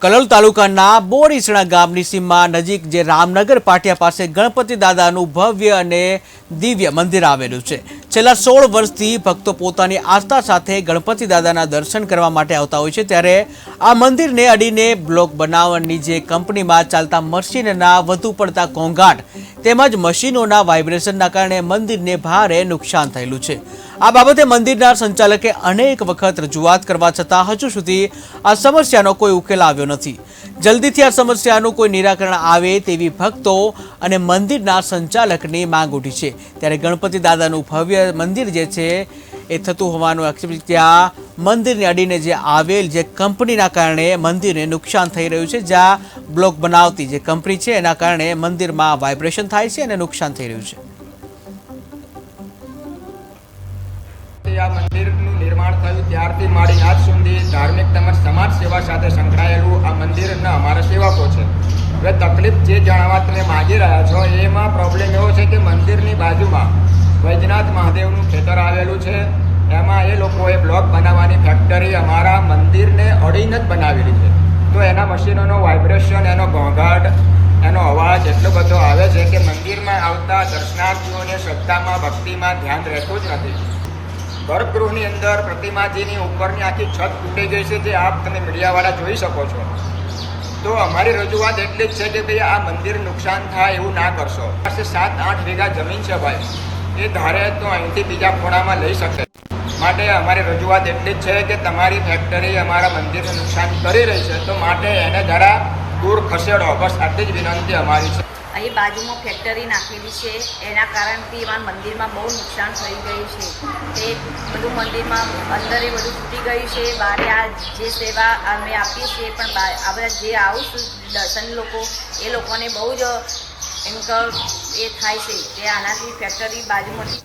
કલોલ તાલુકાના બોરીસણા ગામની સીમમાં નજીક જે રામનગર પાટિયા પાસે ગણપતિ દાદાનું ભવ્ય અને દિવ્ય મંદિર આવેલું છે। છેલ્લા 16 વર્ષથી ભક્તો પોતાની આસ્થા સાથે ગણપતિ દાદાના દર્શન કરવા માટે આવતા હોય છે, ત્યારે આ મંદિરને અડીને બ્લોક બનાવવાની જે કંપનીમાં ચાલતા મશીનના વધુ પડતા ઘોંઘાટ તેમજ મશીનોના વાઇબ્રેશનના કારણે મંદિરને ભારે નુકસાન થયેલું છે। આ બાબતે મંદિરના સંચાલકે અનેક વખત રજૂઆત કરવા છતાં હજુ સુધી આ સમસ્યાનો કોઈ ઉકેલ આવ્યો નથી। જલ્દીથી આ સમસ્યાનું કોઈ નિરાકરણ આવે તેવી ભક્તો અને મંદિરના સંચાલકની માંગ ઉઠી છે। ત્યારે ગણપતિ દાદાનું ભવ્ય મંદિર જે છે એ થતું હોવાનું ત્યાં મંદિરને અડીને જે આવેલ જે કંપનીના કારણે મંદિરને નુકસાન થઈ રહ્યું છે, જ્યાં બ્લોક બનાવતી જે કંપની છે એના કારણે મંદિરમાં વાઇબ્રેશન થાય છે અને નુકસાન થઈ રહ્યું છે। આ મંદિરનું નિર્માણ થયું ત્યારથી માંડીને આજ સુધી ધાર્મિક તેમજ સમાજ સેવા સાથે સંકળાયેલું આ મંદિરના અમારા સેવકો છે। હવે તકલીફ જે જાણવા તમે માગી રહ્યા છો એમાં પ્રોબ્લેમ એવો છે કે મંદિરની બાજુમાં વૈજનાથ મહાદેવનું ખેતર આવેલું છે, એમાં એ લોકોએ બ્લોક બનાવવાની ફેક્ટરી અમારા મંદિરને અડીને જ બનાવેલી છે। તો એના મશીનોનો વાઇબ્રેશન, એનો ઘોંઘાટ, એનો અવાજ એટલો બધો આવે છે કે મંદિરમાં આવતા દર્શનાર્થીઓને શ્રદ્ધામાં ભક્તિમાં ધ્યાન રહેતું જ નથી। ગર્ભગૃહની અંદર પ્રતિમાજીની ઉપરની આખી છત તૂટી ગઈ છે, જે આપ તમે મીડિયાવાળા જોઈ શકો છો। તો અમારી રજૂઆત એટલી જ છે કે ભાઈ આ મંદિર નુકસાન થાય એવું ના કરશો। પાસે 7-8 વીઘા જમીન છે ભાઈ, એ ધારે તો અહીંથી બીજા ખૂણામાં લઈ શકે। માટે અમારી રજૂઆત એટલી જ છે કે તમારી ફેક્ટરી અમારા મંદિરને નુકસાન કરી રહી છે, તો માટે એને જરા દૂર ખસેડો, બસ આટલી જ વિનંતી અમારી છે। અહીં બાજુમાં ફેક્ટરી નાખેલી છે, એના કારણથી અમારા મંદિરમાં બહુ નુકસાન થઈ ગયું છે। એ બધું મંદિરમાં અંદરે બધું તૂટી ગયું છે, બહાર આ જે સેવા અમે આપીએ છીએ પણ આ બધા જે આવું દર્શન લોકો એ લોકોને બહુ જ એમ એ થાય છે કે આનાથી ફેક્ટરી બાજુમાંથી